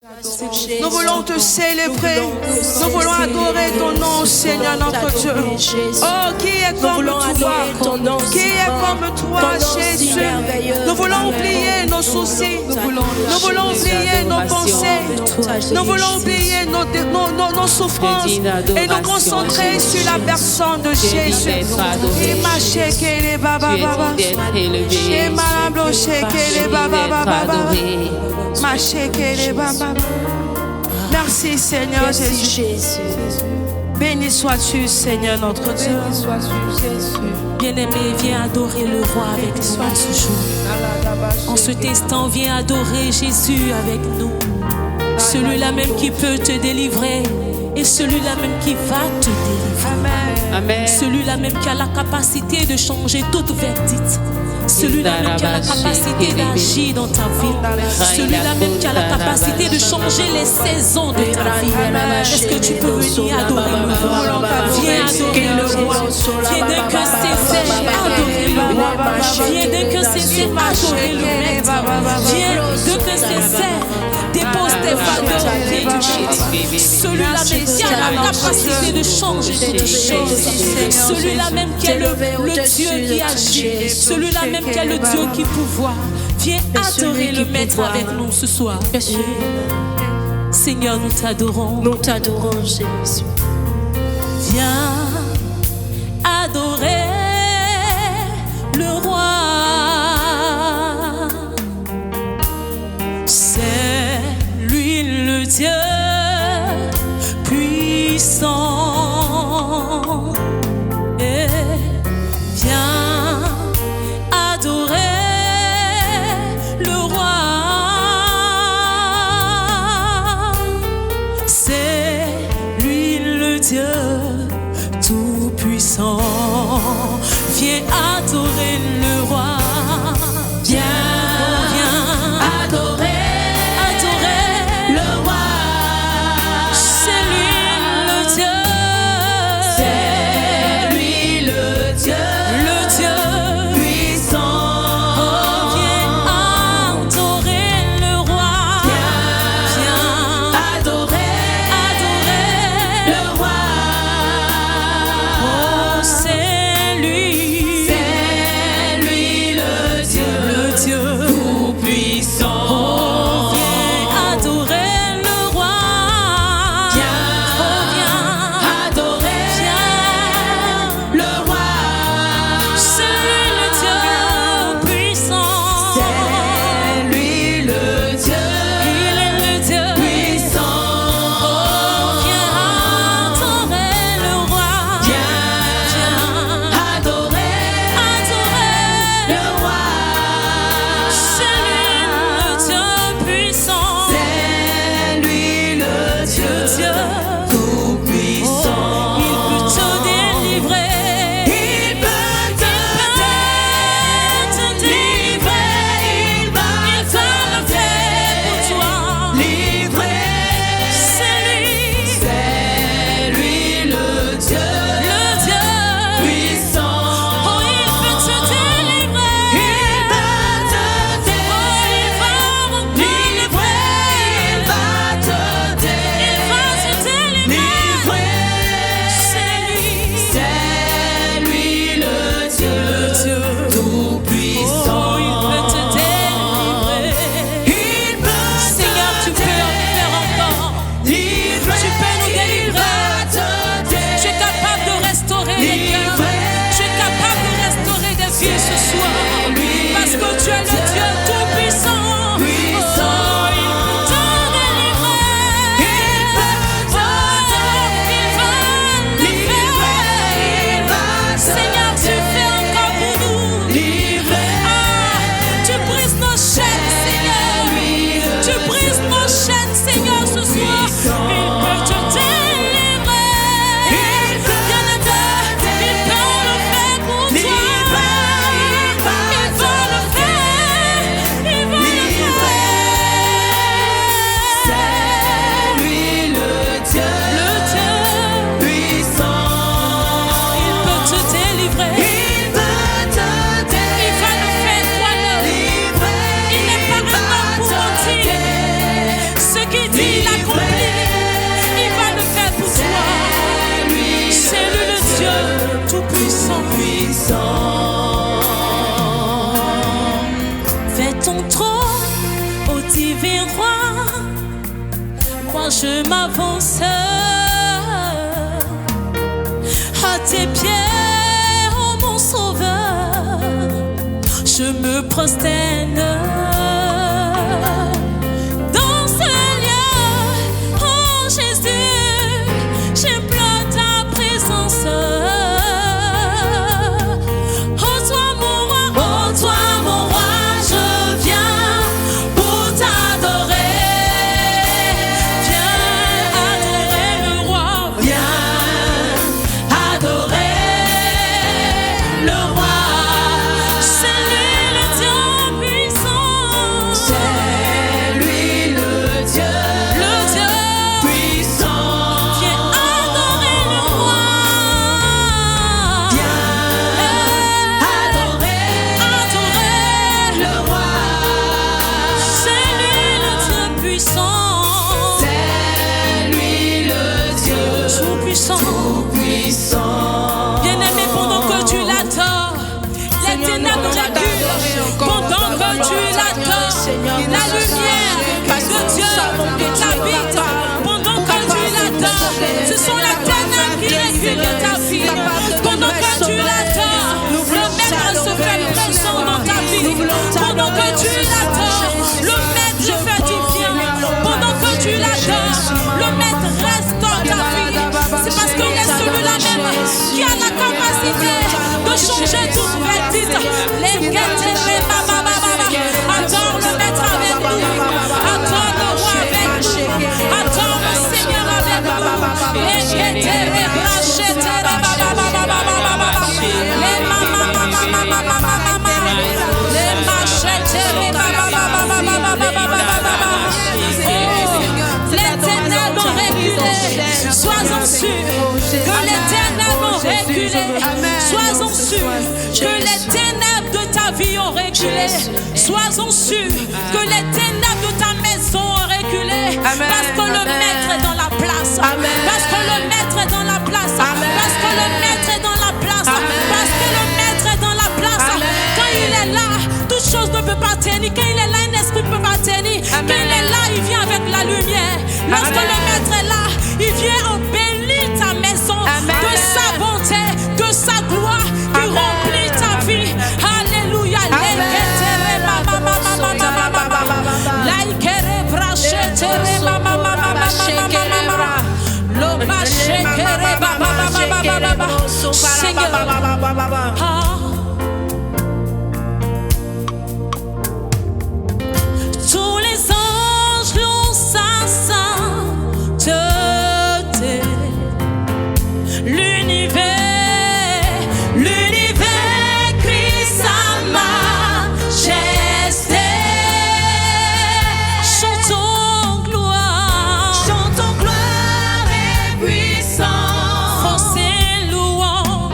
Nous voulons te célébrer. Nous voulons adorer ton nom, Seigneur notre Dieu. Oh, qui est comme toi? Qui est comme toi, Jésus? Nous voulons oublier nos soucis. Nous voulons oublier nos pensées. Nous voulons oublier nos souffrances et nous concentrer sur la personne de Jésus. Merci Seigneur Jésus. Béni sois-tu Seigneur notre Dieu. Bien-aimé, viens adorer le roi avec nous en ce jour. En cet instant, viens adorer Jésus avec nous. Celui-là même qui peut te délivrer et celui-là même qui va te délivrer. Amen. Celui-là même qui a la capacité de changer toute verdict. Celui-là même qui a la capacité d'agir dans ta vie. Celui-là même qui a la capacité de changer les saisons de ta vie. Est-ce que tu peux venir adorer le roi? Viens adorer le roi. Viens d'un cœur sincère adorer le roi. Viens d'un cœur sincère adorer le maître. Viens d'un cœur sincère. Dépose tes fardeaux au pied du Jésus. Celui-là même qui a la capacité de changer toutes choses. Celui-là même qui est le Dieu qui agit. Celui-là même qui est le Dieu qui pouvoir. Viens adorer le Maître avec nous ce soir. Seigneur, nous t'adorons. Nous t'adorons, Jésus. Viens adorer le roi. C'est lui le Dieu puissant. Et viens adorer le roi. C'est lui le Dieu tout puissant. Viens adorer le roi. Viens adorer le roi. C'est lui le Dieu. C'est lui le Dieu puissant. Oh, viens adorer le roi. Viens adorer le roi. Oh, c'est lui le Dieu tout puissant. Oh, viens adorer le roi. Viens adorer le roi. C'est lui le Dieu puissant. C'est lui le Dieu. Il est le Dieu puissant. Oh, viens adorer le roi. Viens adorer le roi. C'est lui le Dieu puissant. C'est lui le Dieu tout puissant. Il peut te délivrer. Il peut te délivrer. Il va le faire pour toi. C'est lui le Dieu puissant. Oh, il peut te délivrer. Il va te délivrer. Il va te délivrer. C'est lui le Dieu tout puissant. Oh, il peut te délivrer. Seigneur, tu peux en faire encore. Tu peux nous délivrer. Tu es capable de restaurer les cœurs. Tu es capable de restaurer des vies ce soir. Parce que tu es le Dieu tout puissant. Oh, il peut te délivrer. Il va le faire. Seigneur, tu fais encore pour nous. Ah, tu brises nos chaînes, Seigneur. Tu brises nos chaînes, Seigneur, ce soir. Il peut te délivrer. Il peut le faire pour toi. Il va le faire. je m'avance à tes pieds, oh mon sauveur, je me prosterne dans ce lieu, oh Jésus, j'implore ta présence. Oh toi mon roi, je viens pour t'adorer. Viens adorer le roi, viens adorer le roi. C'est lui le Dieu puissant. C'est lui le Dieu puissant. Viens adorer le roi. Viens adorer le roi. C'est lui le Dieu puissant. C'est lui le Dieu tout-puissant. Bien-aimé, pendant que tu l'adores, les ténèbres reculent. Pendant que tu l'adores, la lumière de Dieu t'habite. Pendant que tu l'adores, ce sont les ténèbres qui reculent de ta vie. Pendant que tu l'adores, le Maître se fait présent dans ta vie. Pendant que tu l'adores, le Maître fait du bien. Pendant que tu l'adores, le Maître reste dans ta vie. C'est parce qu'il est celui-là même qui a la capacité de changer toute vertige. Les adore le Maître avec nous. Adore le roi avec nous. Adore le Seigneur avec nous. Les ténèbres ont reculé. Sois-en sûr que les ténèbres ont reculé. Sois-en sûr que les ténèbres de ta vie ont reculé. Sois-en sûr que les ténèbres de ta maison ont reculé. Parce que le Maître est dans la place. Parce que le Maître est dans la place. Parce que le Maître est dans la place. Parce que le Maître est dans la place. Quand il est là, toute chose ne peut pas tenir. Quand il est là, un esprit ne peut pas tenir. Quand il est là, il vient avec la lumière. Lorsque le Maître est là, il vient embellir ta maison de sa bonté, de sa gloire, qui remplit ta vie. Alléluia. Tous les anges louent sa sainteté. L'univers crie sa majesté. Chantons gloire et puissance. Force et louange.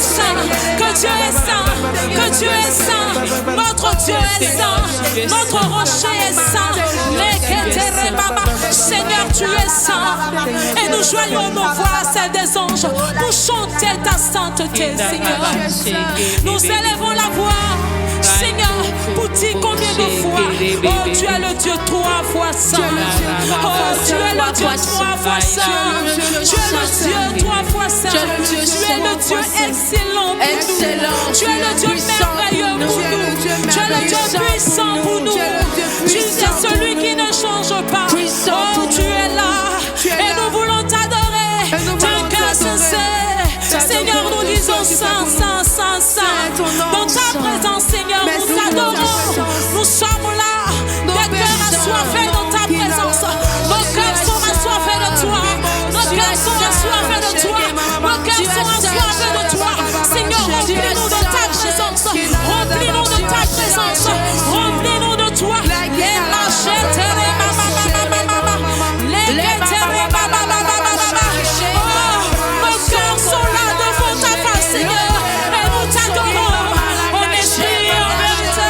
saint, que Dieu est saint, que Dieu est saint, notre Dieu est saint, notre rocher est saint. Seigneur, tu es saint, et nous joignons nos voix à celles des anges pour chanter ta sainteté, Seigneur. Nous élevons la voix, Seigneur, pour dire combien de fois, oh, tu es le Dieu 3 fois saint. Oh, tu es le Dieu 3 fois saint. Tu es le Dieu 3 fois saint. Tu es le Dieu excellent pour nous. Tu es le Dieu merveilleux pour nous. Tu es le Dieu puissant pour nous. Tu es celui qui ne change pas. Oh, tu es là et nous voulons t'adorer d'un cœur sincère. Seigneur, nous disons saint, saint, saint, saint. Dans ta présence, Seigneur, nous t'adorons. Nous sommes là, des cœurs assoiffés dans ta présence. Nos cœurs sont assoiffés de toi. Nos cœurs sont assoiffés de toi. Nos cœurs sont assoiffés de toi. Seigneur, remplis-nous de ta présence. Remplis-nous de ta présence. Remplis-nous de toi. Seigneur, et nous t'adorons en esprit et en vérité.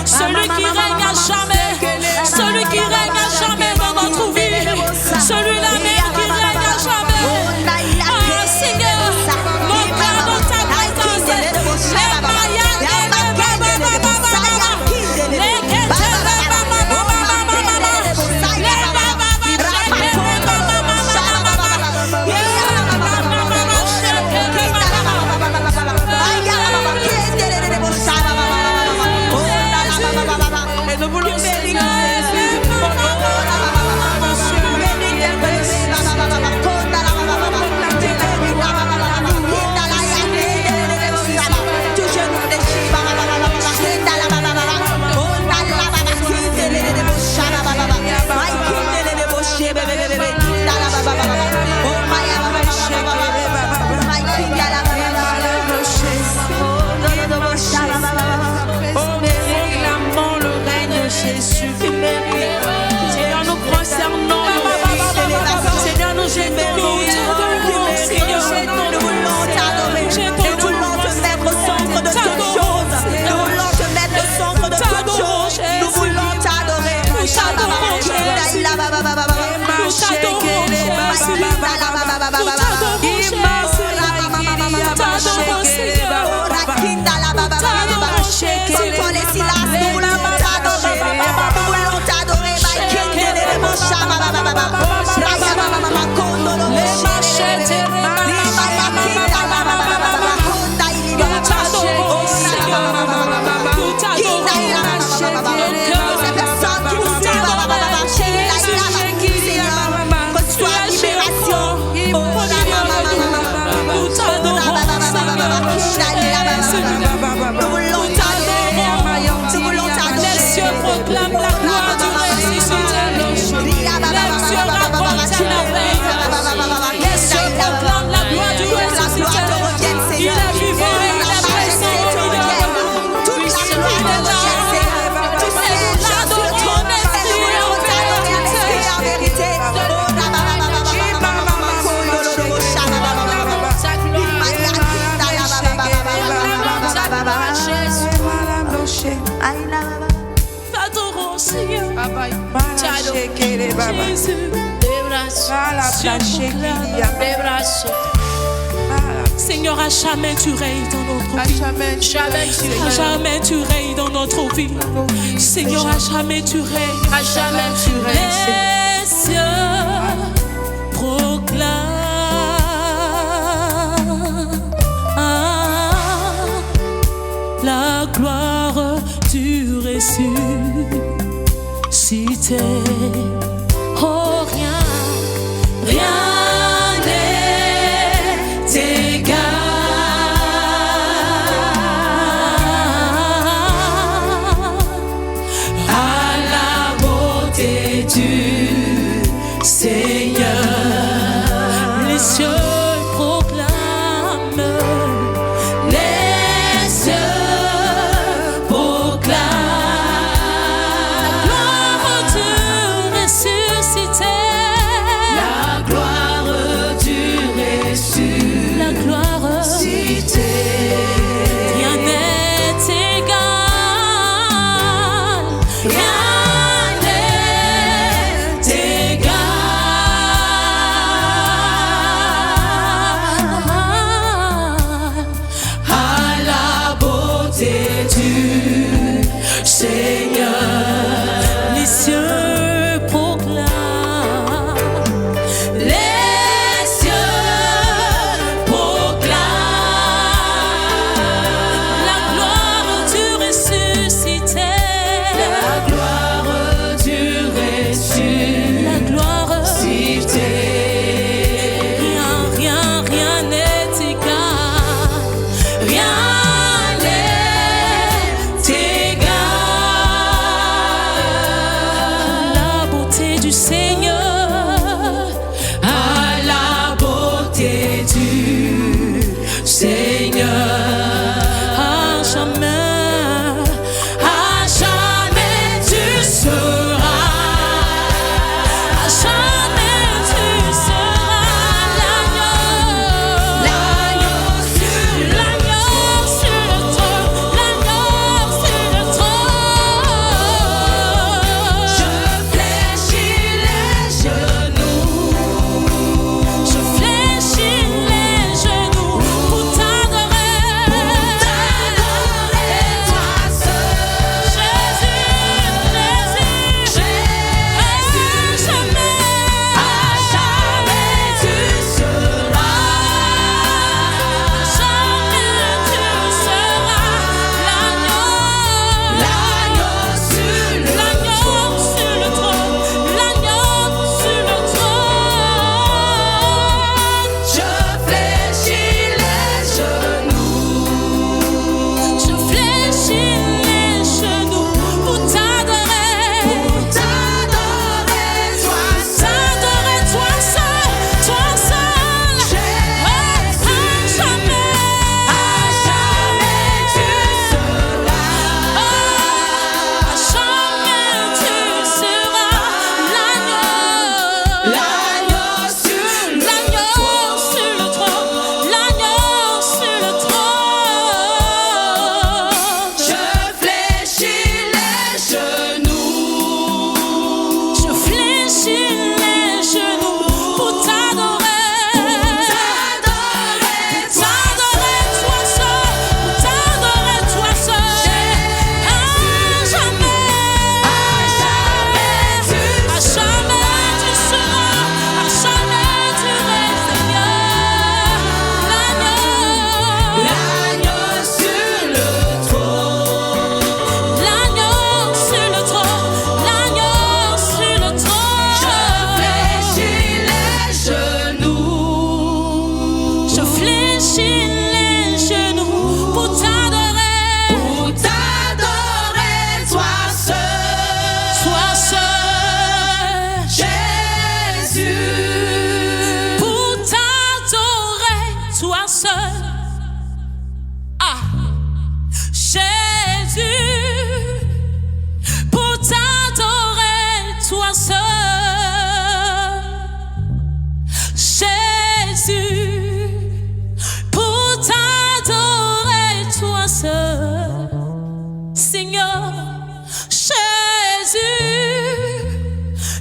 celui qui règne à jamais, celui qui règne à jamais dans notre vie, celui-là même qui règne à jamais. Ah Seigneur, mon cœur dans ta présence, nous voulons Seigneur, nous concernons, Seigneur, nous jetons, nous voulons t'adorer, nous voulons te mettre au centre de toutes choses, nous voulons te mettre au centre de toutes choses, nous voulons t'adorer, nous t'adorons, les cieux proclament la gloire du ressuscité. Les cieux racontent sa merveille. Les cieux proclament la gloire du ressuscité. Il est vivant et il est présent au milieu. Il est là. Nous l'adorons en esprit et en vérité. T'adorons, Seigneur. Jésus. Seigneur, à jamais tu règnes dans notre vie. À jamais tu règnes dans notre vie. Seigneur, à jamais tu règnes. À jamais tu règnes. Les cieux proclament la gloire du ressuscité. Oh, rien n'est égal à la beauté du Seigneur. Les cieux proclament, les cieux proclament la gloire du ressuscité.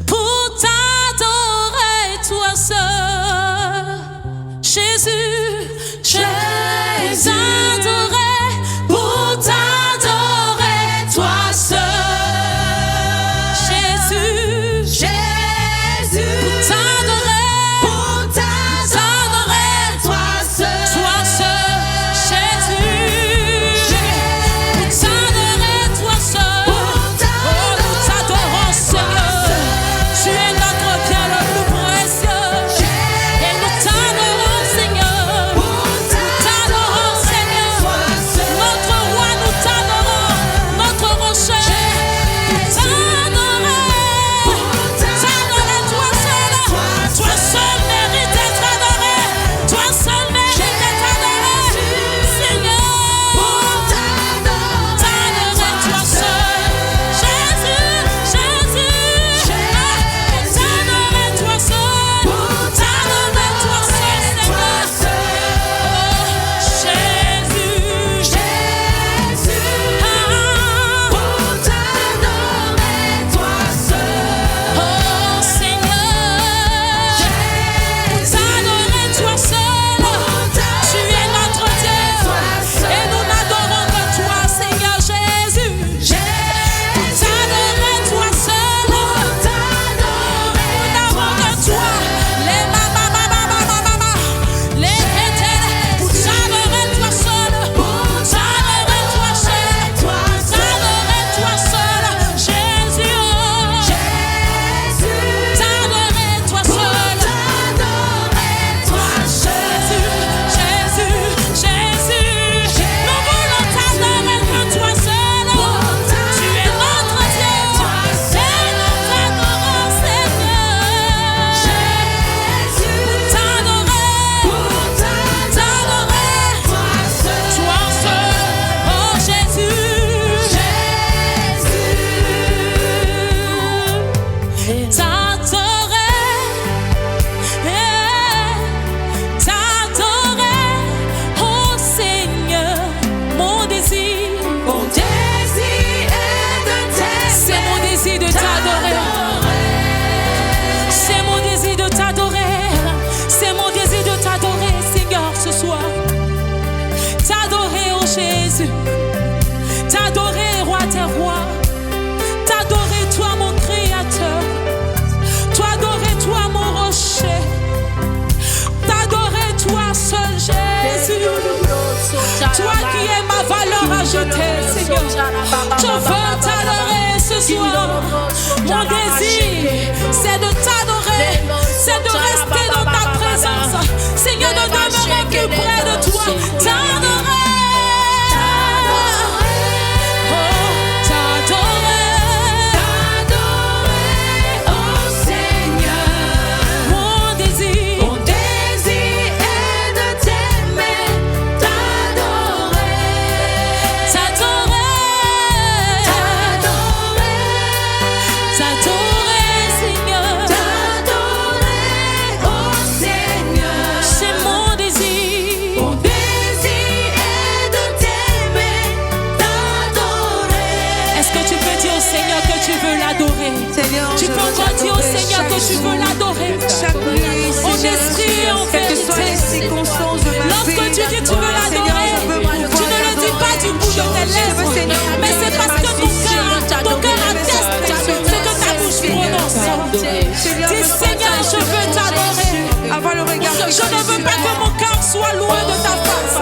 pour t'adorer toi seul. Jésus, je t'adorerai pour t'adorer toi seul. Jésus, pour t'adorer toi seul. Toi seul, Jésus, pour t'adorer toi seul. Oh, nous t'adorons Seigneur. Tu es notre bien le plus précieux. Et nous t'adorons Seigneur. Nous t'adorons Seigneur. Notre roi, nous t'adorons. Notre rocher, t'adorer toi seul. Toi seul mérite d'être adoré. Toi seul mérite d'être adoré. Seigneur, t'adorer toi seul. Jésus, t'adorer toi seul. T'adorer toi seul, Seigneur. T'adorer, roi des rois. T'adorer, toi mon créateur. T'adorer, toi mon rocher. T'adorer, toi seul Jésus. Toi qui es ma valeur ajoutée, Seigneur. Je veux t'adorer ce soir. Mon désir, c'est de t'adorer. C'est de rester dans ta présence. Seigneur, de demeurer plus près de toi. T'adorer. Tu peux encore dire au Seigneur que tu veux l'adorer. En esprit et en vérité. Lorsque tu dis tu veux l'adorer, tu ne le dis pas du bout de tes lèvres, mais c'est parce que ton cœur atteste ce que ta bouche prononce. Dis Seigneur, je veux t'adorer. Je ne veux pas que mon cœur soit loin de ta face.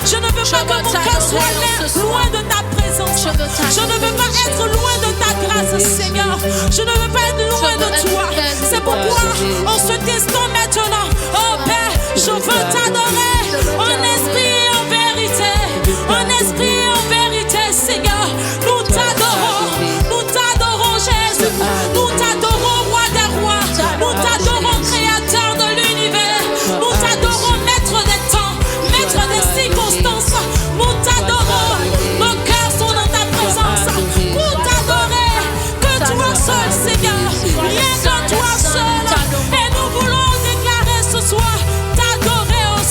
Je ne veux pas que mon cœur soit loin de ta présence. Je ne veux pas être loin de ta grâce, Seigneur. Je ne veux pas être loin de toi. C'est pourquoi, en ce instant maintenant, oh Père, je veux t'adorer en esprit et en vérité. En esprit et en vérité, Seigneur. Nous t'adorons Jésus. Nous t'adorons, roi des rois. Nous t'adorons, créateur de l'univers. Nous t'adorons, maître des temps, maître des circonstances. Nous t'adorons. Nos cœurs sont dans ta présence. Pour t'adorer, que toi seul, Seigneur. Rien que toi seul. Et nous voulons déclarer ce soir t'adorer, oh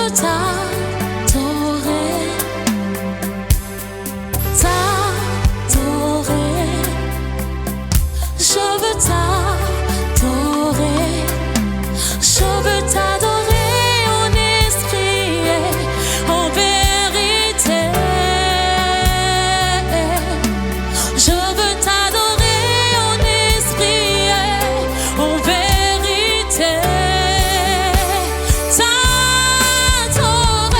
veux t'adorer, t'adorer. Je veux t'adorer, je veux t'adorer en esprit et en vérité. Je veux t'adorer en esprit et en vérité. T'adorer.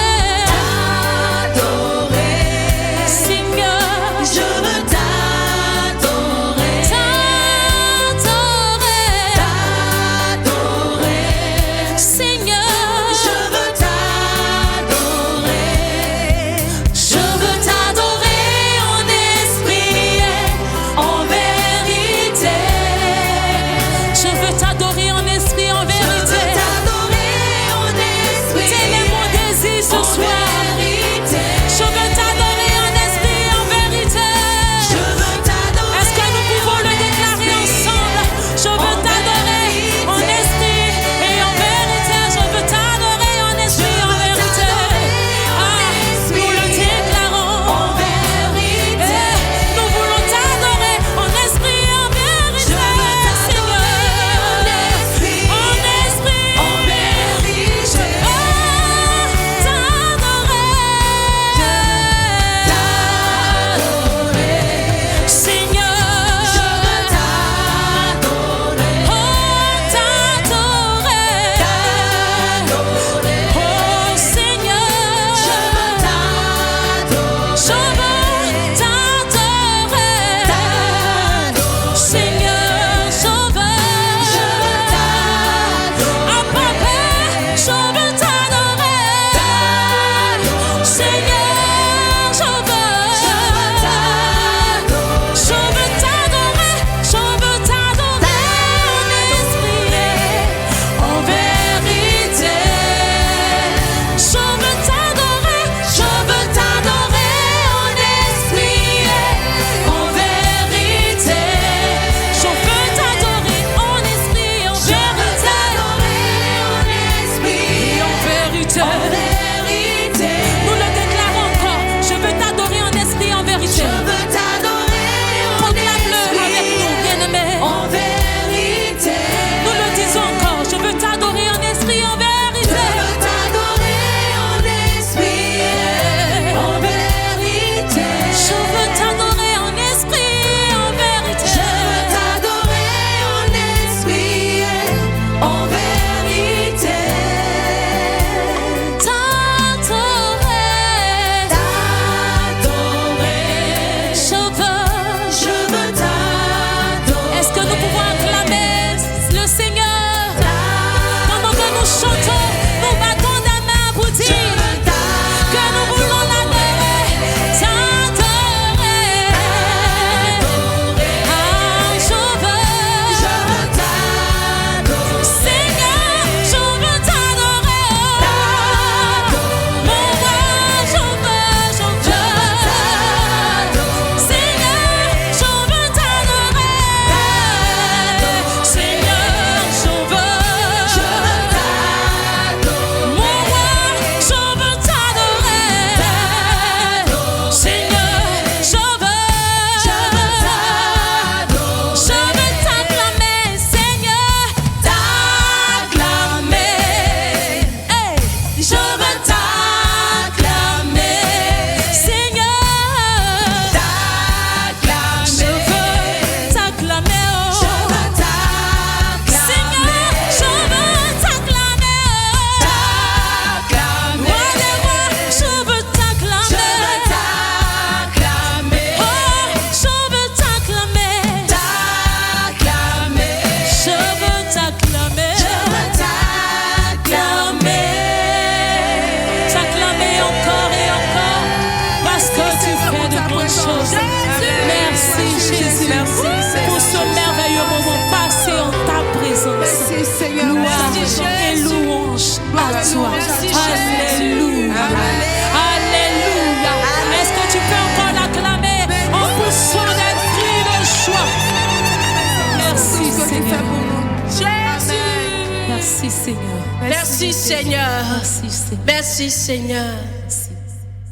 Seigneur. Merci, Seigneur. Merci Seigneur. Merci.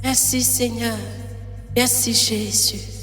Merci Seigneur. Merci Jésus.